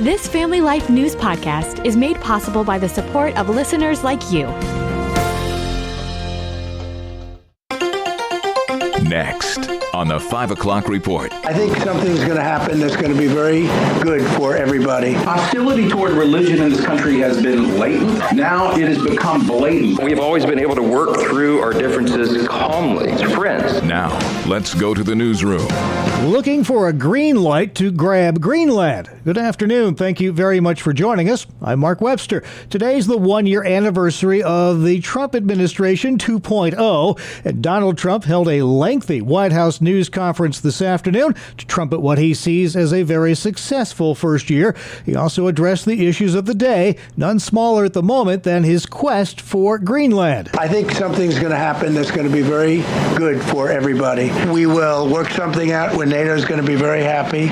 This Family Life News podcast is made possible by the support of listeners like you. Next on the 5 o'clock report. I think something's going to happen that's going to be very good for everybody. Hostility toward religion in this country has been latent. Now it has become blatant. We've always been able to work through our differences calmly as friends. Now, let's go to the newsroom. Looking for a green light to grab Greenland. Good afternoon. Thank you very much for joining us. I'm Mark Webster. Today's the one-year anniversary of the Trump administration 2.0, and Donald Trump held a lengthy White House news conference this afternoon to trumpet what he sees as a very successful first year. He also addressed the issues of the day, none smaller at the moment than his quest for Greenland. I think something's going to happen that's going to be very good for everybody. We will work something out where NATO's going to be very happy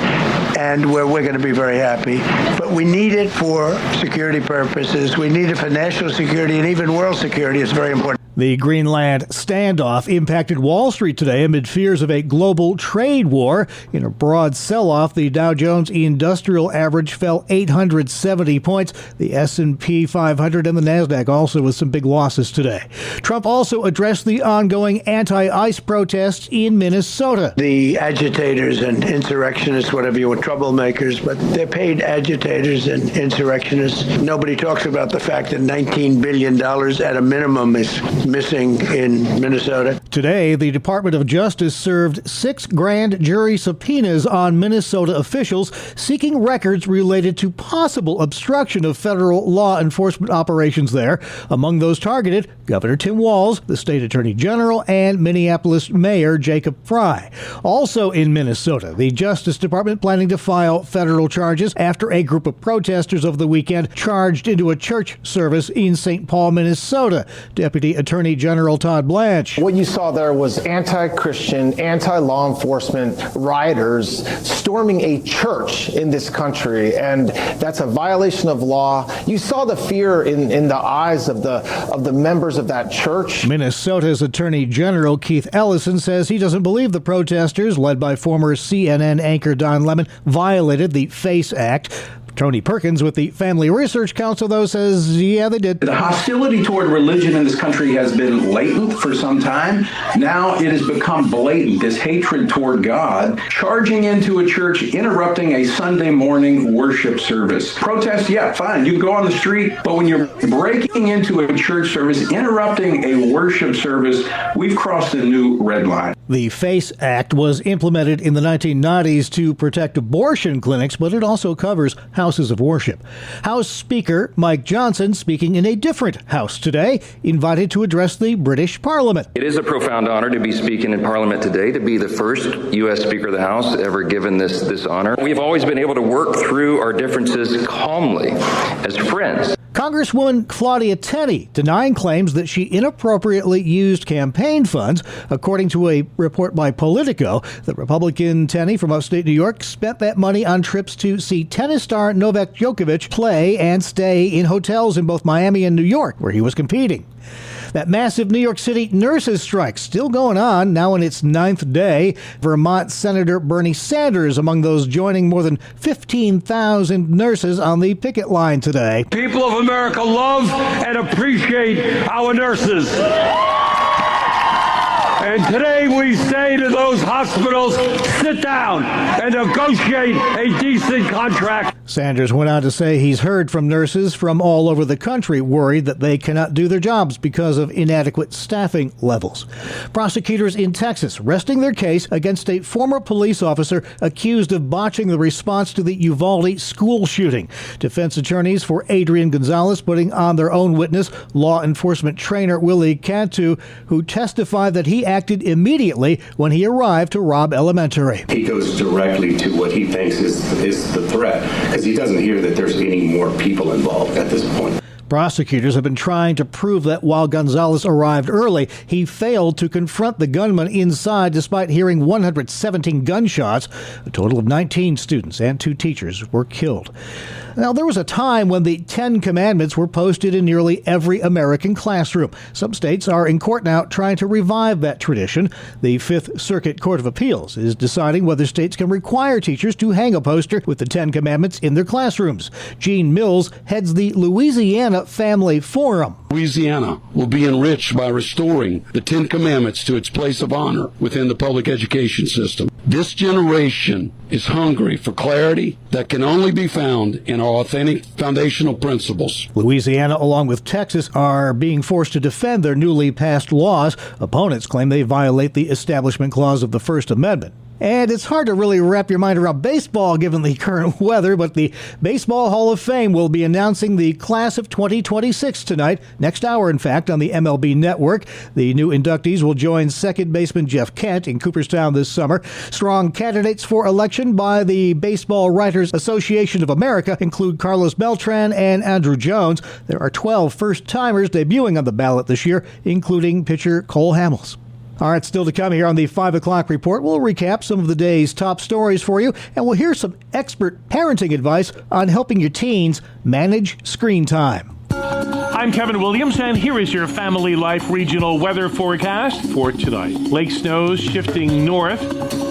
and where we're going to be very happy. But we need it for security purposes. We need it for national security and even world security. It's very important. The Greenland standoff impacted Wall Street today amid fears of a global trade war. In a broad sell-off, the Dow Jones Industrial Average fell 870 points. The S&P 500 and the NASDAQ also with some big losses today. Trump also addressed the ongoing anti-ICE protests in Minnesota. The agitators and insurrectionists, whatever you want, troublemakers, but they're paid agitators and insurrectionists. Nobody talks about the fact that $19 billion at a minimum is missing in Minnesota. Today, the Department of Justice served 6 grand jury subpoenas on Minnesota officials seeking records related to possible obstruction of federal law enforcement operations there. Among those targeted, Governor Tim Walz, the state attorney general, and Minneapolis Mayor Jacob Frey. Also in Minnesota, the Justice Department planning to file federal charges after a group of protesters over the weekend charged into a church service in St. Paul, Minnesota. Deputy Attorney General Todd Blanche. What you saw there was anti-Christian, anti-law enforcement rioters storming a church in this country, and that's a violation of law. You saw the fear in the eyes of the members of that church. Minnesota's Attorney General Keith Ellison says he doesn't believe the protesters, led by former CNN anchor Don Lemon, violated the FACE Act. Tony Perkins with the Family Research Council, though, says, yeah, they did. The hostility toward religion in this country has been latent for some time. Now it has become blatant, this hatred toward God, charging into a church, interrupting a Sunday morning worship service. Protest, yeah, fine, you can go on the street, but when you're breaking into a church service, interrupting a worship service, we've crossed a new red line. The FACE Act was implemented in the 1990s to protect abortion clinics, but it also covers houses of worship. House Speaker Mike Johnson, speaking in a different house today, invited to address the British Parliament. It is a profound honor to be speaking in Parliament today, to be the first U.S. Speaker of the House ever given this honor. We've always been able to work through our differences calmly as friends. Congresswoman Claudia Tenney denying claims that she inappropriately used campaign funds. According to a report by Politico, the Republican Tenney from upstate New York spent that money on trips to see tennis star Novak Djokovic play and stay in hotels in both Miami and New York, where he was competing. That massive New York City nurses strike still going on, now in its 9th day. Vermont Senator Bernie Sanders among those joining more than 15,000 nurses on the picket line today. People of America love and appreciate our nurses. And today we say to those hospitals, sit down and negotiate a decent contract. Sanders went on to say he's heard from nurses from all over the country worried that they cannot do their jobs because of inadequate staffing levels. Prosecutors in Texas resting their case against a former police officer accused of botching the response to the Uvalde school shooting. Defense attorneys for Adrian Gonzalez putting on their own witness, law enforcement trainer Willie Cantu, who testified that he acted immediately when he arrived to Robb Elementary. He goes directly to what he thinks is the threat, because he doesn't hear that there's any more people involved at this point. Prosecutors have been trying to prove that while Gonzalez arrived early, he failed to confront the gunman inside despite hearing 117 gunshots. A total of 19 students and 2 teachers were killed. Now, there was a time when the 10 Commandments were posted in nearly every American classroom. Some states are in court now trying to revive that tradition. The Fifth Circuit Court of Appeals is deciding whether states can require teachers to hang a poster with the 10 Commandments in their classrooms. Gene Mills heads the Louisiana Family Forum. Louisiana will be enriched by restoring the 10 Commandments to its place of honor within the public education system. This generation is hungry for clarity that can only be found in our authentic foundational principles. Louisiana, along with Texas, are being forced to defend their newly passed laws. Opponents claim they violate the Establishment Clause of the First Amendment. And it's hard to really wrap your mind around baseball given the current weather, but the Baseball Hall of Fame will be announcing the class of 2026 tonight, next hour, in fact, on the MLB Network. The new inductees will join second baseman Jeff Kent in Cooperstown this summer. Strong candidates for election by the Baseball Writers Association of America include Carlos Beltran and Andrew Jones. There are 12 first-timers debuting on the ballot this year, including pitcher Cole Hamels. All right, still to come here on the 5 o'clock report. We'll recap some of the day's top stories for you, and we'll hear some expert parenting advice on helping your teens manage screen time. I'm Kevin Williams, and here is your Family Life regional weather forecast for tonight. Lake snows shifting north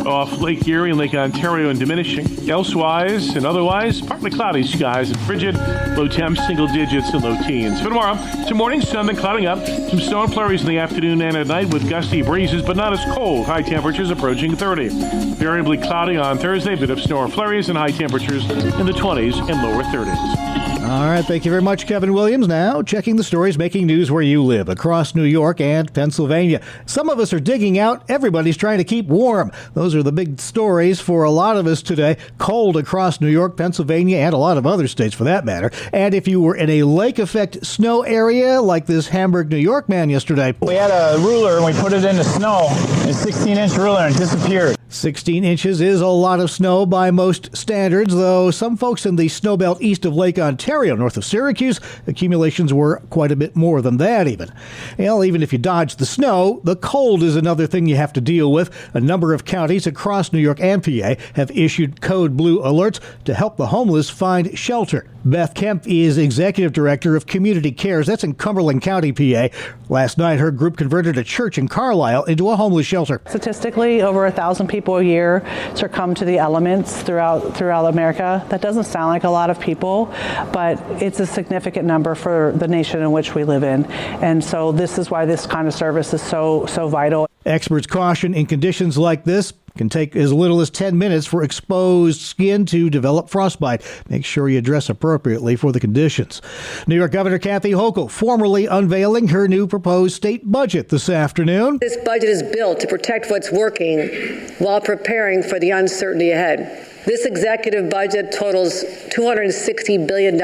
off Lake Erie and Lake Ontario and diminishing. Elsewise and otherwise, partly cloudy skies and frigid. Low temps, single digits and low teens. For tomorrow, some morning sun, then clouding up. Some snow and flurries in the afternoon and at night with gusty breezes, but not as cold. High temperatures approaching 30. Variably cloudy on Thursday, bit of snow and flurries and high temperatures in the 20s and lower 30s. All right, thank you very much, Kevin Williams. Now, checking the stories making news where you live, across New York and Pennsylvania. Some of us are digging out. Everybody's trying to keep warm. Those are the big stories for a lot of us today. Cold across New York, Pennsylvania, and a lot of other states for that matter. And if you were in a lake effect snow area like this Hamburg, New York man yesterday. We had a ruler and we put it in the snow, a 16-inch ruler, and it disappeared. 16 inches is a lot of snow by most standards, though some folks in the snowbelt east of Lake Ontario, north of Syracuse, accumulations were quite a bit more than that even. Well, even if you dodge the snow, the cold is another thing you have to deal with. A number of counties across New York and PA have issued code blue alerts to help the homeless find shelter. Beth Kemp is executive director of Community Cares. That's in Cumberland County, PA. Last night, her group converted a church in Carlisle into a homeless shelter. Statistically, over 1,000 people a year succumb to the elements throughout America. That doesn't sound like a lot of people, but it's a significant number for the nation in which we live in. And so this is why this kind of service is so vital. Experts caution in conditions like this can take as little as 10 minutes for exposed skin to develop frostbite. Make sure you dress appropriately for the conditions. New York Governor Kathy Hochul formally unveiling her new proposed state budget this afternoon. This budget is built to protect what's working while preparing for the uncertainty ahead. This executive budget totals $260 billion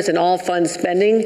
in all fund spending,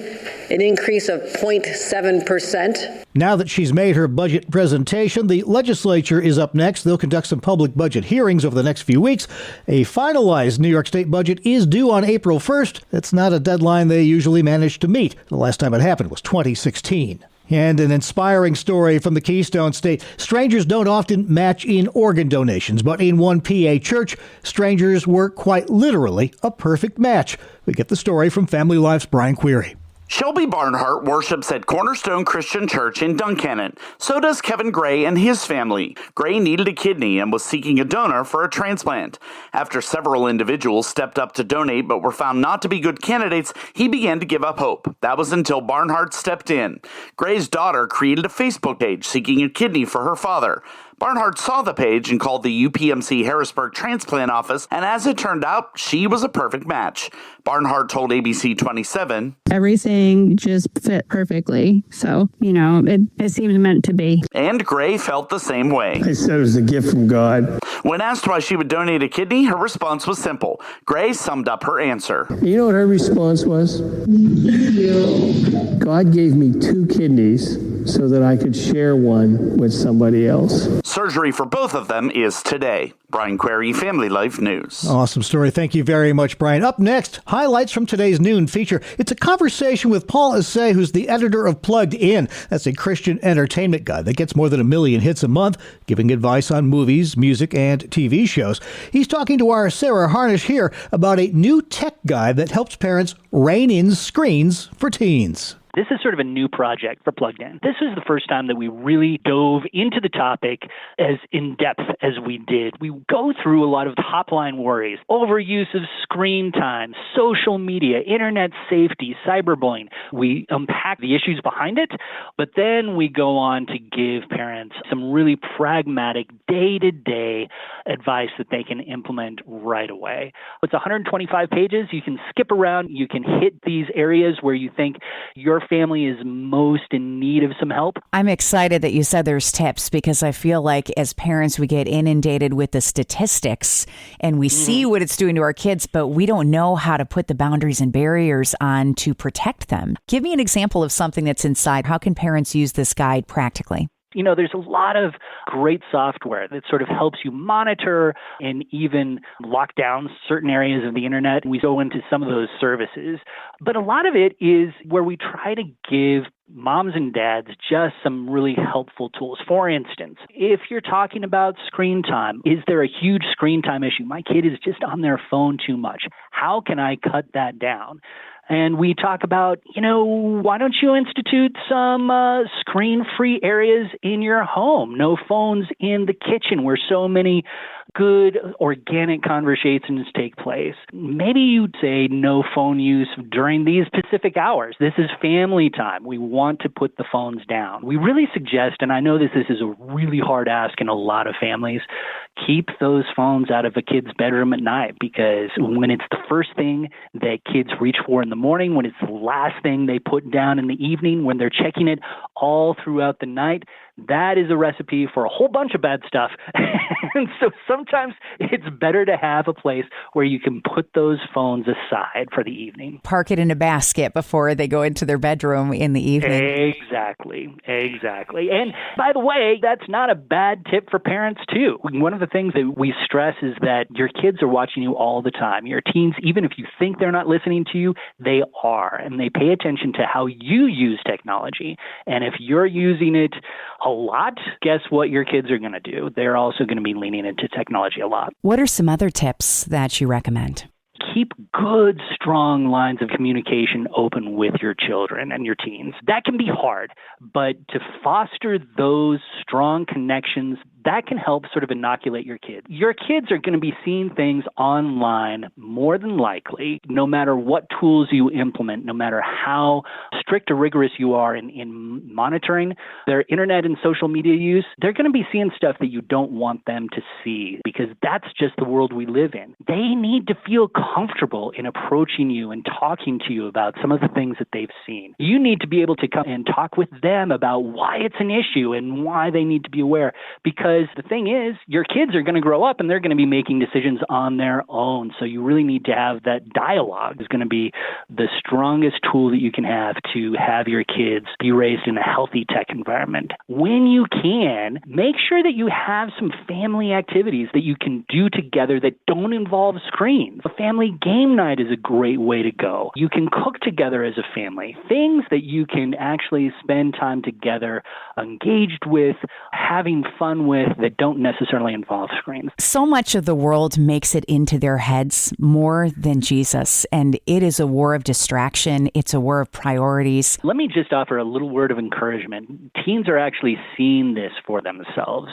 an increase of 0.7%. Now that she's made her budget presentation, the legislature is up next. They'll conduct some public budget hearings over the next few weeks. A finalized New York State budget is due on April 1st. That's not a deadline they usually manage to meet. The last time it happened was 2016. And an inspiring story from the Keystone State. Strangers don't often match in organ donations, but in one PA church, strangers were quite literally a perfect match. We get the story from Family Life's Brian Query. Shelby Barnhart worships at Cornerstone Christian Church in Duncannon. So does Kevin Gray and his family. Gray needed a kidney and was seeking a donor for a transplant. After several individuals stepped up to donate but were found not to be good candidates, he began to give up hope. That was until Barnhart stepped in. Gray's daughter created a Facebook page seeking a kidney for her father. Barnhart saw the page and called the UPMC Harrisburg transplant office, and as it turned out, she was a perfect match. Barnhart told ABC 27, "Everything just fit perfectly, so, it seemed meant to be." And Gray felt the same way. I said it was a gift from God. When asked why she would donate a kidney, her response was simple. Gray summed up her answer. You know what her response was? God gave me 2 kidneys so that I could share one with somebody else. Surgery for both of them is today. Brian Query, Family Life News. Awesome story. Thank you very much, Brian. Up next, highlights from today's noon feature. It's a conversation with Paul Assay, who's the editor of Plugged In. That's a Christian entertainment guide that gets more than 1 million hits a month, giving advice on movies, music, and TV shows. He's talking to our Sarah Harnish here about a new tech guide that helps parents rein in screens for teens. This is sort of a new project for Plugged In. This is the first time that we really dove into the topic as in-depth as we did. We go through a lot of top-line worries, overuse of screen time, social media, internet safety, cyberbullying. We unpack the issues behind it, but then we go on to give parents some really pragmatic, day-to-day advice that they can implement right away. It's 125 pages. You can skip around. You can hit these areas where you think your family is most in need of some help. I'm excited that you said there's tips, because I feel like as parents we get inundated with the statistics and we see what it's doing to our kids, but we don't know how to put the boundaries and barriers on to protect them. Give me an example of something that's inside. How can parents use this guide practically? You know, there's a lot of great software that sort of helps you monitor and even lock down certain areas of the internet. We go into some of those services, but a lot of it is where we try to give moms and dads just some really helpful tools. For instance, if you're talking about screen time, is there a huge screen time issue? My kid is just on their phone too much. How can I cut that down? And we talk about, why don't you institute some screen-free areas in your home? No phones in the kitchen, where so many good organic conversations take place. Maybe you'd say no phone use during these specific hours. This is family time. We want to put the phones down. We really suggest, and I know this is a really hard ask in a lot of families, keep those phones out of a kid's bedroom at night, because when it's the first thing that kids reach for in the morning, when it's the last thing they put down in the evening, when they're checking it all throughout the night, that is a recipe for a whole bunch of bad stuff. And so sometimes it's better to have a place where you can put those phones aside for the evening. Park it in a basket before they go into their bedroom in the evening. Exactly. And by the way, that's not a bad tip for parents too. One of the things that we stress is that your kids are watching you all the time. Your teens, even if you think they're not listening to you, they are. And they pay attention to how you use technology. And if you're using it a lot, guess what your kids are going to do? They're also going to be leaning into technology a lot. What are some other tips that you recommend? Keep good, strong lines of communication open with your children and your teens. That can be hard, but to foster those strong connections, that can help sort of inoculate your kids. Your kids are going to be seeing things online more than likely, no matter what tools you implement, no matter how strict or rigorous you are in monitoring their internet and social media use. They're going to be seeing stuff that you don't want them to see, because that's just the world we live in. They need to feel comfortable in approaching you and talking to you about some of the things that they've seen. You need to be able to come and talk with them about why it's an issue and why they need to be aware, because the thing is, your kids are going to grow up and they're going to be making decisions on their own. So you really need to have that dialogue. Is going to be the strongest tool that you can have to have your kids be raised in a healthy tech environment. When you can, make sure that you have some family activities that you can do together that don't involve screens. A family game night is a great way to go. You can cook together as a family. Things that you can actually spend time together, engaged with, having fun with, that don't necessarily involve screens. So much of the world makes it into their heads more than Jesus, and it is a war of distraction. It's a war of priorities. Let me just offer a little word of encouragement. Teens are actually seeing this for themselves.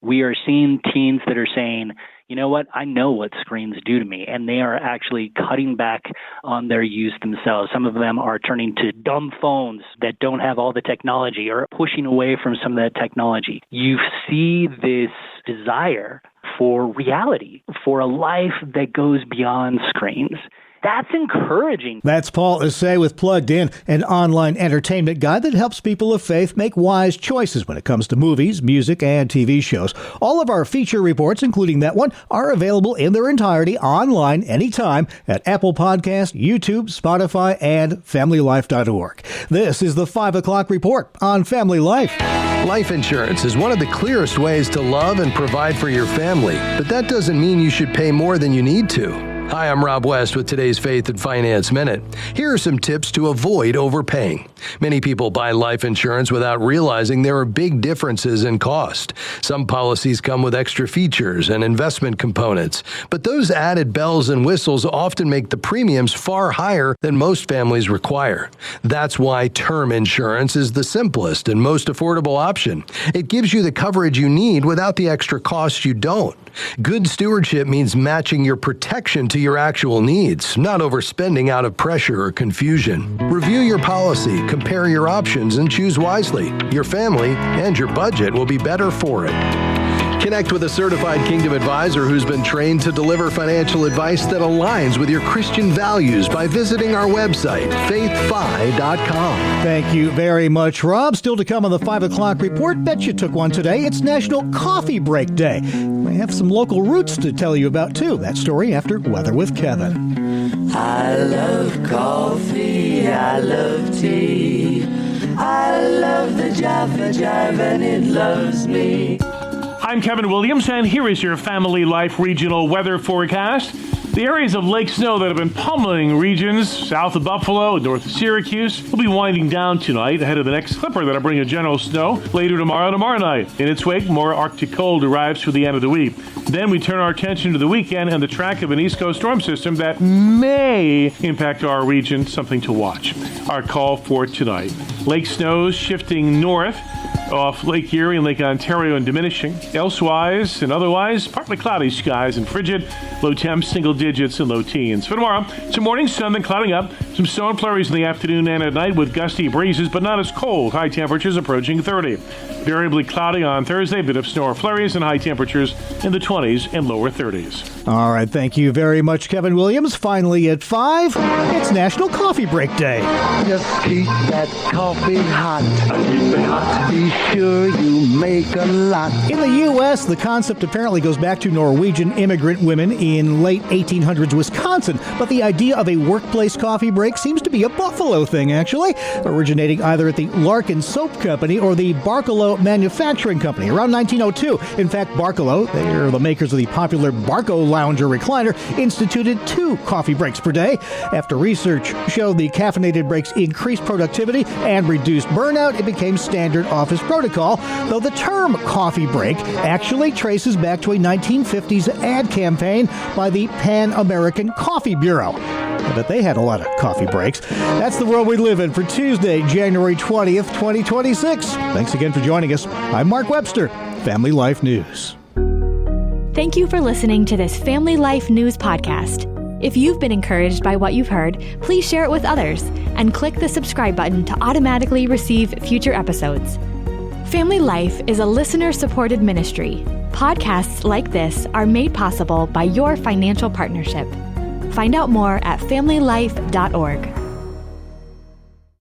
We are seeing teens that are saying, you know what, I know what screens do to me, and they are actually cutting back on their use themselves. Some of them are turning to dumb phones that don't have all the technology, or pushing away from some of that technology. You see this desire for reality, for a life that goes beyond screens. that's encouraging. That's Paul Assay with Plugged In, an online entertainment guide that helps people of faith make wise choices when it comes to movies, music, and TV shows. All of our feature reports, including that one, are available in their entirety online anytime at Apple Podcast, YouTube, Spotify, and FamilyLife.org. This is the 5 o'clock report on Family Life. Life insurance is one of the clearest ways to love and provide for your family, but that doesn't mean you should pay more than you need to. Hi, I'm Rob West with today's Faith and Finance Minute. Here are some tips to avoid overpaying. Many people buy life insurance without realizing there are big differences in cost. Some policies come with extra features and investment components, but those added bells and whistles often make the premiums far higher than most families require. That's why term insurance is the simplest and most affordable option. It gives you the coverage you need without the extra costs you don't. Good stewardship means matching your protection to your actual needs, not overspending out of pressure or confusion. Review your policy, compare your options, and choose wisely. Your family and your budget will be better for it. Connect with a certified Kingdom advisor who's been trained to deliver financial advice that aligns with your Christian values by visiting our website, faithfi.com. Thank you very much, Rob. Still to come on the 5 o'clock report. Bet you took one today. It's National Coffee Break Day. We have some local roots to tell you about, too. That story after Weather with Kevin. I love coffee. I love tea. I love the Jaffa Jive and it loves me. I'm Kevin Williams, and here is your Family Life regional weather forecast. The areas of lake snow that have been pummeling regions south of Buffalo and north of Syracuse will be winding down tonight ahead of the next slipper that'll bring a general snow later tomorrow night. In its wake, more Arctic cold arrives through the end of the week. Then we turn our attention to the weekend and the track of an East Coast storm system that may impact our region, something to watch. Our call for tonight. Lake snows shifting north off Lake Erie and Lake Ontario and diminishing. Elsewise and otherwise, partly cloudy skies and frigid. Low temps, single digits and low teens. For tomorrow, some morning sun, then clouding up. Some snow and flurries in the afternoon and at night with gusty breezes, but not as cold. High temperatures approaching 30. Variably cloudy on Thursday, a bit of snow or flurries and high temperatures in the 20s and lower 30s. All right, thank you very much, Kevin Williams. Finally at 5, it's National Coffee Break Day. Just keep that coffee hot. Keep it hot. Be sure you make a lot. In the U.S., the concept apparently goes back to Norwegian immigrant women in late 1800s Wisconsin, but the idea of a workplace coffee break seems to be a Buffalo thing, actually, originating either at the Larkin Soap Company or the Barkalow Manufacturing Company around 1902. In fact, Barkalow, they are the makers of the popular Barco Lounger recliner, instituted 2 coffee breaks per day. After research showed the caffeinated breaks increased productivity and reduced burnout, it became standard office protocol, though the term coffee break actually traces back to a 1950s ad campaign by the Pan American Coffee Bureau. I bet they had a lot of coffee breaks. That's the world we live in for Tuesday, January 20th, 2026. Thanks again for joining us. I'm Mark Webster, Family Life News. Thank you for listening to this Family Life News podcast. If you've been encouraged by what you've heard, please share it with others and click the subscribe button to automatically receive future episodes. Family Life is a listener-supported ministry. Podcasts like this are made possible by your financial partnership. Find out more at familylife.org.